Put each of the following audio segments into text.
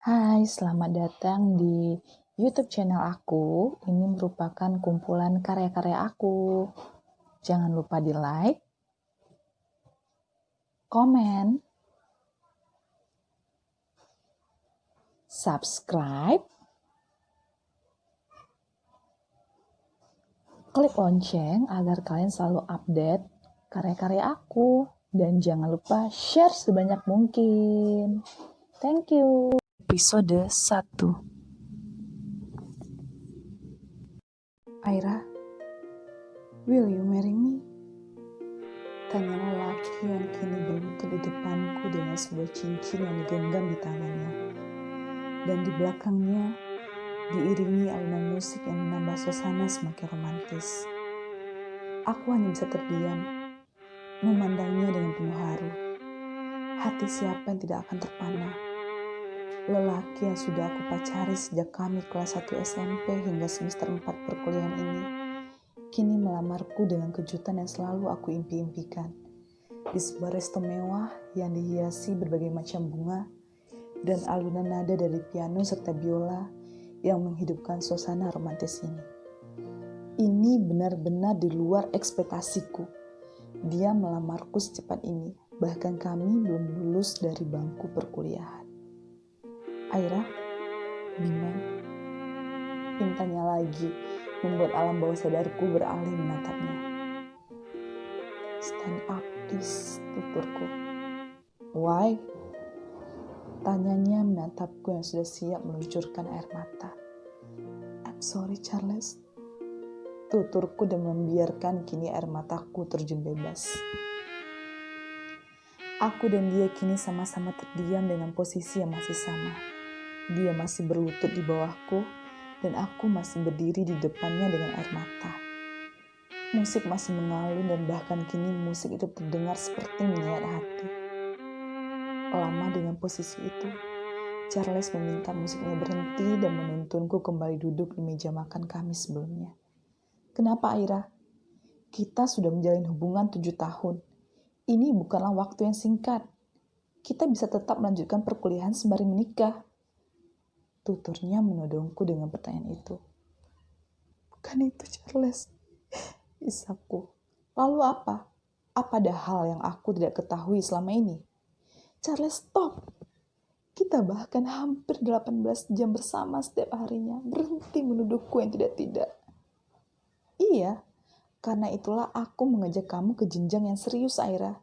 Hai, selamat datang di YouTube channel aku. Ini merupakan kumpulan karya-karya aku. Jangan lupa di like, komen, subscribe, klik lonceng agar kalian selalu update karya-karya aku. Dan jangan lupa share sebanyak mungkin. Thank you. Episode 1. Aira, will you marry me? Tanya lelaki yang kini berlutut di depanku dengan sebuah cincin yang digenggam di tangannya. Dan di belakangnya diiringi alunan musik yang menambah suasana semakin romantis. Aku hanya bisa terdiam, memandangnya dengan penuh haru. Hati siapa yang tidak akan terpana? Lelaki yang sudah aku pacari sejak kami kelas 1 SMP hingga semester 4 perkuliahan ini, kini melamarku dengan kejutan yang selalu aku impi-impikan. Di sebuah resto mewah yang dihiasi berbagai macam bunga dan alunan nada dari piano serta biola yang menghidupkan suasana romantis ini. Ini benar-benar di luar ekspektasiku. Dia melamarku secepat ini, bahkan kami belum lulus dari bangku perkuliahan. Aira, bimbang. Pintanya lagi membuat alam bawah sadarku beralih menatapnya. Stand up, please, tuturku. Why? Tanyanya menatapku yang sudah siap meluncurkan air mata. I'm sorry, Charles. Tuturku dan membiarkan kini air mataku terjun bebas. Aku dan dia kini sama-sama terdiam dengan posisi yang masih sama. Dia masih berlutut di bawahku dan aku masih berdiri di depannya dengan air mata. Musik masih mengalun dan bahkan kini musik itu terdengar seperti menyayat hati. Lama dengan posisi itu, Charles meminta musiknya berhenti dan menuntunku kembali duduk di meja makan kami sebelumnya. Kenapa, Aira? Kita sudah menjalin hubungan 7 tahun. Ini bukanlah waktu yang singkat. Kita bisa tetap melanjutkan perkuliahan sembari menikah. Tuturnya menodongku dengan pertanyaan itu. Bukan itu, Charles. Isapku. Lalu apa? Apa ada hal yang aku tidak ketahui selama ini? Charles, stop. Kita bahkan hampir 18 jam bersama setiap harinya. Berhenti menuduhku yang tidak-tidak. Iya, karena itulah aku mengajak kamu ke jenjang yang serius, Aira.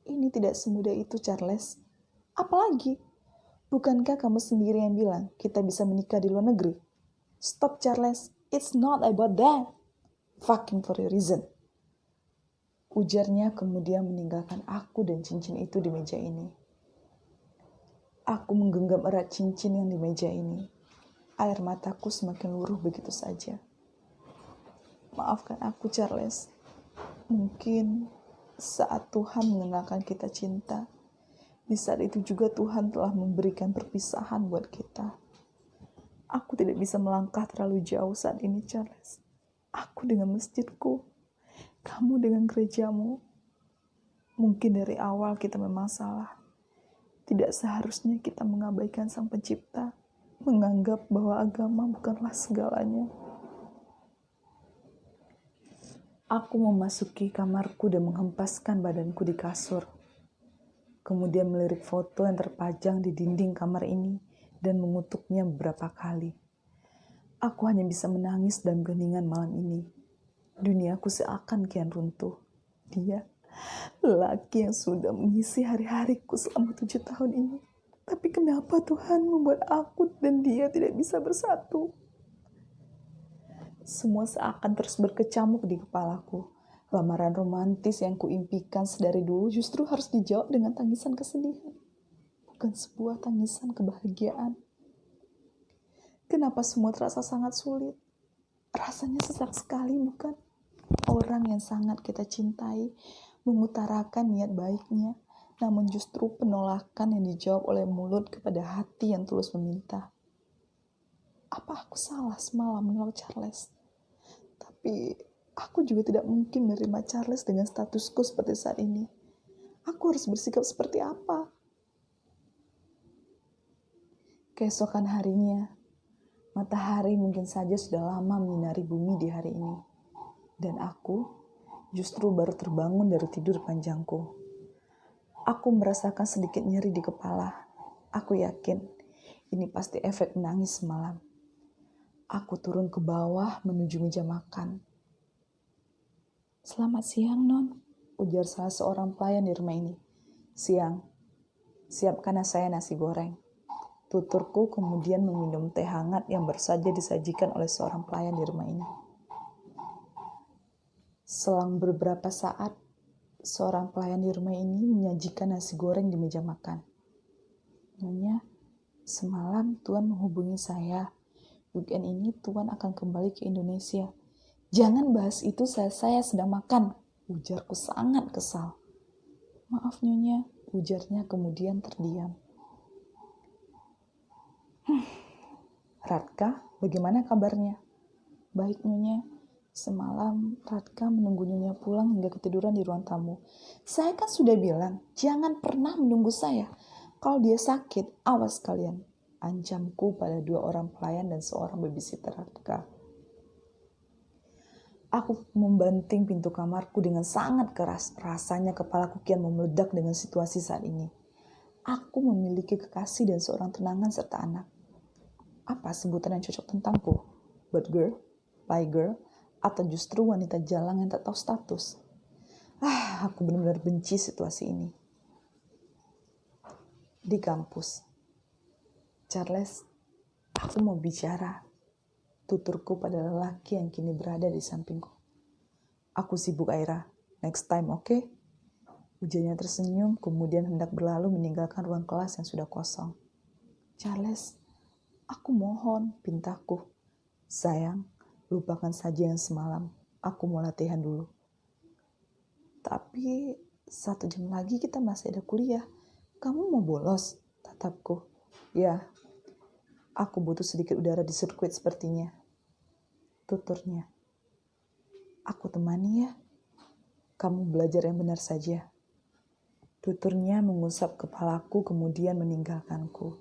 Ini tidak semudah itu, Charles. Apalagi? Bukankah kamu sendiri yang bilang kita bisa menikah di luar negeri? Stop, Charles. It's not about that. Fucking for a reason. Ujarnya kemudian meninggalkan aku dan cincin itu di meja ini. Aku menggenggam erat cincin yang di meja ini. Air mataku semakin luruh begitu saja. Maafkan aku, Charles. Mungkin saat Tuhan mengenalkan kita cinta, di saat itu juga Tuhan telah memberikan perpisahan buat kita. Aku tidak bisa melangkah terlalu jauh saat ini, Charles. Aku dengan masjidku, kamu dengan gerejamu. Mungkin dari awal kita memang salah. Tidak seharusnya kita mengabaikan Sang Pencipta, menganggap bahwa agama bukanlah segalanya. Aku memasuki kamarku dan menghempaskan badanku di kasur. Kemudian melirik foto yang terpajang di dinding kamar ini dan mengutuknya beberapa kali. Aku hanya bisa menangis dalam keheningan malam ini. Duniaku seakan kian runtuh. Dia, lelaki yang sudah mengisi hari-hariku selama 7 tahun ini. Tapi kenapa Tuhan membuat aku dan dia tidak bisa bersatu? Semua seakan terus berkecamuk di kepalaku. Lamaran romantis yang kuimpikan sedari dulu justru harus dijawab dengan tangisan kesedihan. Bukan sebuah tangisan kebahagiaan. Kenapa semua terasa sangat sulit? Rasanya sesak sekali, bukan? Orang yang sangat kita cintai mengutarakan niat baiknya, namun justru penolakan yang dijawab oleh mulut kepada hati yang tulus meminta. Apa aku salah semalam menolak Charles? Tapi aku juga tidak mungkin menerima Charles dengan statusku seperti saat ini. Aku harus bersikap seperti apa? Keesokan harinya, matahari mungkin saja sudah lama menyinari bumi di hari ini. Dan aku justru baru terbangun dari tidur panjangku. Aku merasakan sedikit nyeri di kepala. Aku yakin ini pasti efek menangis semalam. Aku turun ke bawah menuju meja makan. "Selamat siang, Non," ujar salah seorang pelayan di rumah ini. "Siang, siapkan saya nasi goreng." Tuturku kemudian meminum teh hangat yang baru saja disajikan oleh seorang pelayan di rumah ini. Selang beberapa saat, seorang pelayan di rumah ini menyajikan nasi goreng di meja makan. "Nyonya, semalam Tuan menghubungi saya. Weekend ini Tuan akan kembali ke Indonesia. Jangan bahas itu saat saya sedang makan," ujarku sangat kesal. "Maaf Nyonya," ujarnya kemudian terdiam. "Radka, bagaimana kabarnya?" "Baik Nyonya. Semalam Radka menunggu Nyonya pulang hingga ketiduran di ruang tamu. Saya kan sudah bilang, jangan pernah menunggu saya. Kalau dia sakit, awas kalian," ancamku pada 2 orang pelayan dan seorang babysitter Radka. Aku membanting pintu kamarku dengan sangat keras. Rasanya kepalaku kian meledak dengan situasi saat ini. Aku memiliki kekasih dan seorang tunangan serta anak. Apa sebutan yang cocok tentangku? Bad girl? Pie girl? Atau justru wanita jalang yang tak tahu status? Aku benar-benar benci situasi ini. Di kampus. "Charles, aku mau bicara," tuturku pada lelaki yang kini berada di sampingku. "Aku sibuk, Aira. Next time, oke?" Ujarnya tersenyum, kemudian hendak berlalu meninggalkan ruang kelas yang sudah kosong. "Charles, aku mohon," pintaku. "Sayang, lupakan saja yang semalam. Aku mau latihan dulu." "Tapi 1 jam lagi kita masih ada kuliah. Kamu mau bolos?" tatapku. "Ya, aku butuh sedikit udara di sirkuit sepertinya," tuturnya. "Aku temani ya. Kamu belajar yang benar saja," tuturnya mengusap kepalaku kemudian meninggalkanku.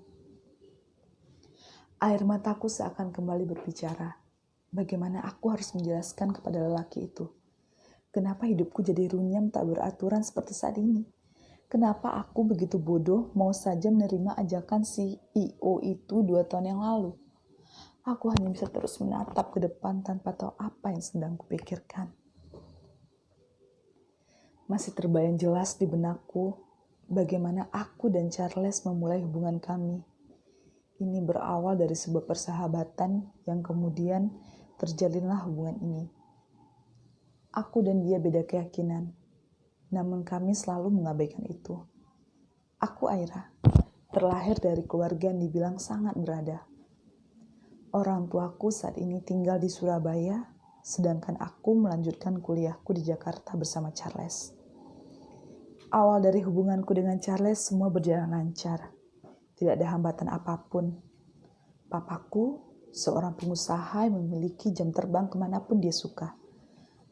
Air mataku seakan kembali berbicara. Bagaimana aku harus menjelaskan kepada lelaki itu? Kenapa hidupku jadi runyam tak beraturan seperti saat ini? Kenapa aku begitu bodoh mau saja menerima ajakan CEO itu 2 tahun yang lalu? Aku hanya bisa terus menatap ke depan tanpa tahu apa yang sedang kupikirkan. Masih terbayang jelas di benakku bagaimana aku dan Charles memulai hubungan kami. Ini berawal dari sebuah persahabatan yang kemudian terjalinlah hubungan ini. Aku dan dia beda keyakinan, namun kami selalu mengabaikan itu. Aku Aira, terlahir dari keluarga yang dibilang sangat berada. Orang tuaku saat ini tinggal di Surabaya, sedangkan aku melanjutkan kuliahku di Jakarta bersama Charles. Awal dari hubunganku dengan Charles semua berjalan lancar. Tidak ada hambatan apapun. Papaku, seorang pengusaha yang memiliki jam terbang kemanapun dia suka.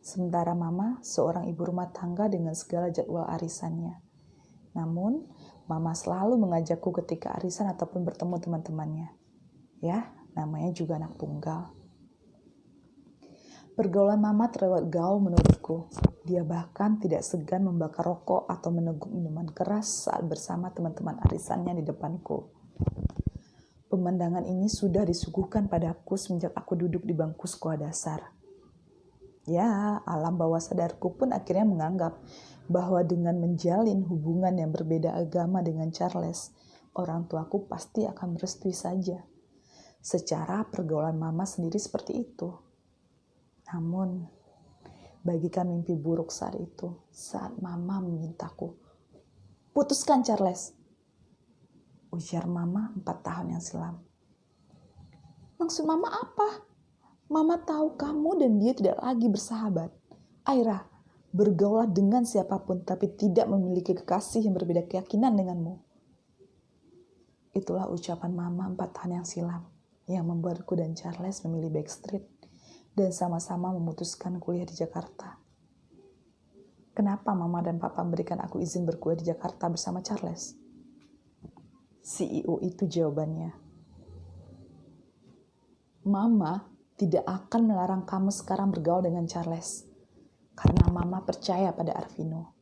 Sementara mama, seorang ibu rumah tangga dengan segala jadwal arisannya. Namun, mama selalu mengajakku ketika arisan ataupun bertemu teman-temannya. Ya, namanya juga anak tunggal. Pergaulan mama terlewat gaul menurutku. Dia bahkan tidak segan membakar rokok atau meneguk minuman keras saat bersama teman-teman arisannya di depanku. Pemandangan ini sudah disuguhkan padaku semenjak aku duduk di bangku sekolah dasar. Ya, alam bawah sadarku pun akhirnya menganggap bahwa dengan menjalin hubungan yang berbeda agama dengan Charles, orang tuaku pasti akan merestui saja. Secara pergaulan mama sendiri seperti itu. Namun, bagikan mimpi buruk saat itu, saat mama memintaku, "Putuskan Charles," ujar mama 4 tahun yang silam. "Maksud mama apa? Mama tahu kamu dan dia tidak lagi bersahabat. Aira, bergaulah dengan siapapun tapi tidak memiliki kekasih yang berbeda keyakinan denganmu." Itulah ucapan mama 4 tahun yang silam yang membuatku dan Charles memilih backstreet dan sama-sama memutuskan kuliah di Jakarta. Kenapa mama dan papa memberikan aku izin berkuliah di Jakarta bersama Charles? CEO itu jawabannya. Mama tidak akan melarang kamu sekarang bergaul dengan Charles. Karena Mama percaya pada Arvino.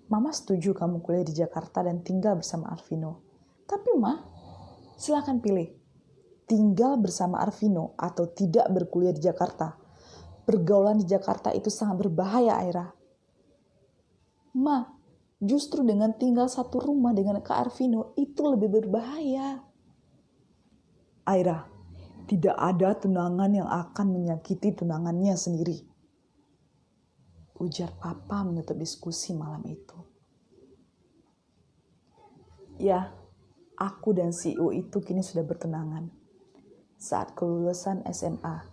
Mama setuju kamu kuliah di Jakarta dan tinggal bersama Arvino. Tapi Ma, silakan pilih. Tinggal bersama Arvino atau tidak berkuliah di Jakarta. Pergaulan di Jakarta itu sangat berbahaya, Aira. Ma, justru dengan tinggal satu rumah dengan Kak Arvino itu lebih berbahaya. Aira, tidak ada tunangan yang akan menyakiti tunangannya sendiri. Ujar Papa menutup diskusi malam itu. Ya, aku dan CEO itu kini sudah bertunangan. Saat kelulusan SMA,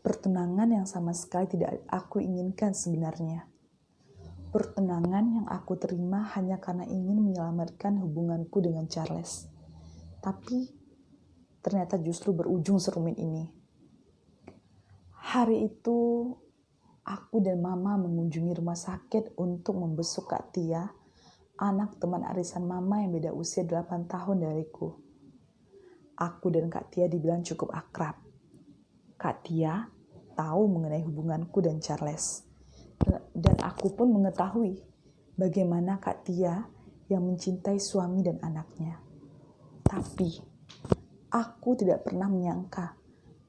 pertunangan yang sama sekali tidak aku inginkan sebenarnya. Pertunangan yang aku terima hanya karena ingin menyelamatkan hubunganku dengan Charles. Tapi ternyata justru berujung serumit ini. Hari itu, aku dan Mama mengunjungi rumah sakit untuk membesuk Kak Tia, anak teman arisan Mama yang beda usia 8 tahun dariku. Aku dan Kak Tia dibilang cukup akrab. Kak Tia tahu mengenai hubunganku dan Charles. Dan aku pun mengetahui bagaimana Kak Tia yang mencintai suami dan anaknya. Tapi aku tidak pernah menyangka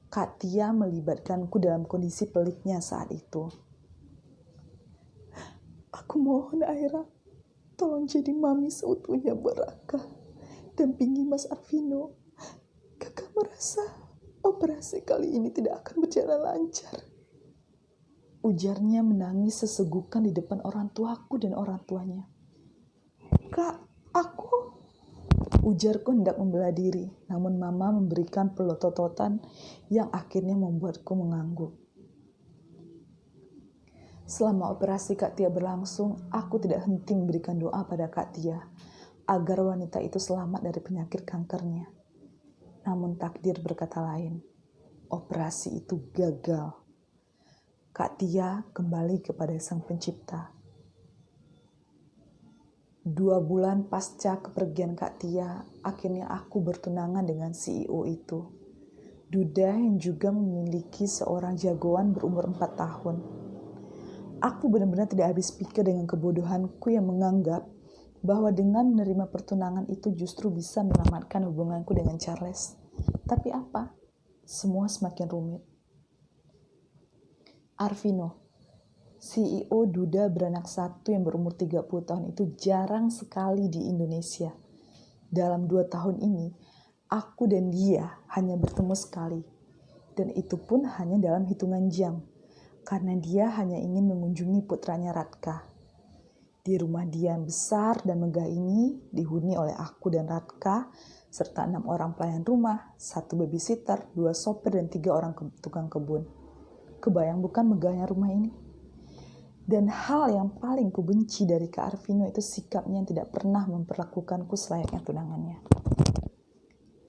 Kak Tia melibatkanku dalam kondisi peliknya saat itu. Aku mohon Aira, tolong jadi mami seutuhnya buat Raka. Dampingi Mas Arvino. Kakak merasa operasi kali ini tidak akan berjalan lancar. Ujarnya menangis sesegukan di depan orang tuaku dan orang tuanya. Kak, aku... Ujarku hendak membela diri, namun Mama memberikan pelototan yang akhirnya membuatku mengangguk. Selama operasi Kak Tia berlangsung, aku tidak henti memberikan doa pada Kak Tia agar wanita itu selamat dari penyakit kankernya. Namun takdir berkata lain. Operasi itu gagal. Kak Tia kembali kepada Sang Pencipta. 2 bulan pasca kepergian Kak Tia, akhirnya aku bertunangan dengan CEO itu. Duda yang juga memiliki seorang jagoan berumur 4 tahun. Aku benar-benar tidak habis pikir dengan kebodohanku yang menganggap bahwa dengan menerima pertunangan itu justru bisa menyelamatkan hubunganku dengan Charles. Tapi apa? Semua semakin rumit. Arvino, CEO duda beranak satu yang berumur 30 tahun itu jarang sekali di Indonesia. Dalam 2 tahun ini, aku dan dia hanya bertemu sekali. Dan itu pun hanya dalam hitungan jam, karena dia hanya ingin mengunjungi putranya Radka. Di rumah dia yang besar dan megah ini dihuni oleh aku dan Radka, serta 6 orang pelayan rumah, 1 babysitter, 2 sopir, dan 3 orang tukang kebun. Kebayang bukan megahnya rumah ini? Dan hal yang paling kubenci dari Kak Arvino itu sikapnya yang tidak pernah memperlakukanku selayaknya tunangannya.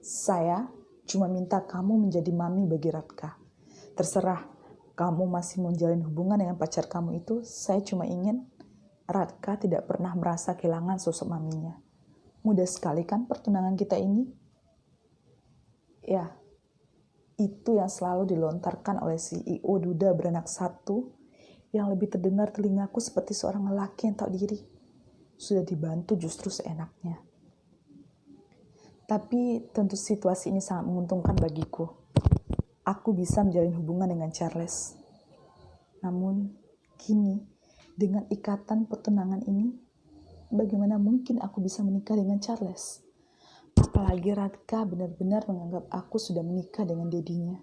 Saya cuma minta kamu menjadi mami bagi Radka. Terserah, kamu masih menjalin hubungan dengan pacar kamu itu, saya cuma ingin Radka tidak pernah merasa kehilangan sosok maminya. Mudah sekali kan pertunangan kita ini? Ya, itu yang selalu dilontarkan oleh CEO duda beranak satu yang lebih terdengar telingaku seperti seorang lelaki yang tahu diri. Sudah dibantu justru seenaknya. Tapi tentu situasi ini sangat menguntungkan bagiku. Aku bisa menjalin hubungan dengan Charles. Namun, kini dengan ikatan pertunangan ini, bagaimana mungkin aku bisa menikah dengan Charles? Apalagi Radka benar-benar menganggap aku sudah menikah dengan dedinya.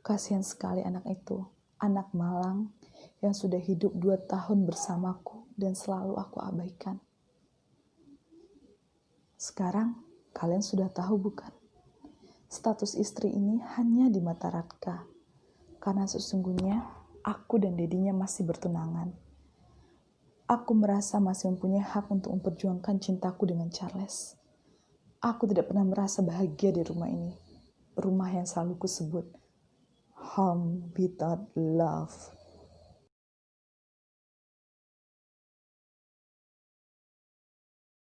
Kasihan sekali anak itu, anak malang yang sudah hidup 2 tahun bersamaku dan selalu aku abaikan. Sekarang kalian sudah tahu bukan? Status istri ini hanya di mata Radka. Karena sesungguhnya aku dan dedinya masih bertunangan. Aku merasa masih mempunyai hak untuk memperjuangkan cintaku dengan Charles. Aku tidak pernah merasa bahagia di rumah ini. Rumah yang selalu kusebut home without love.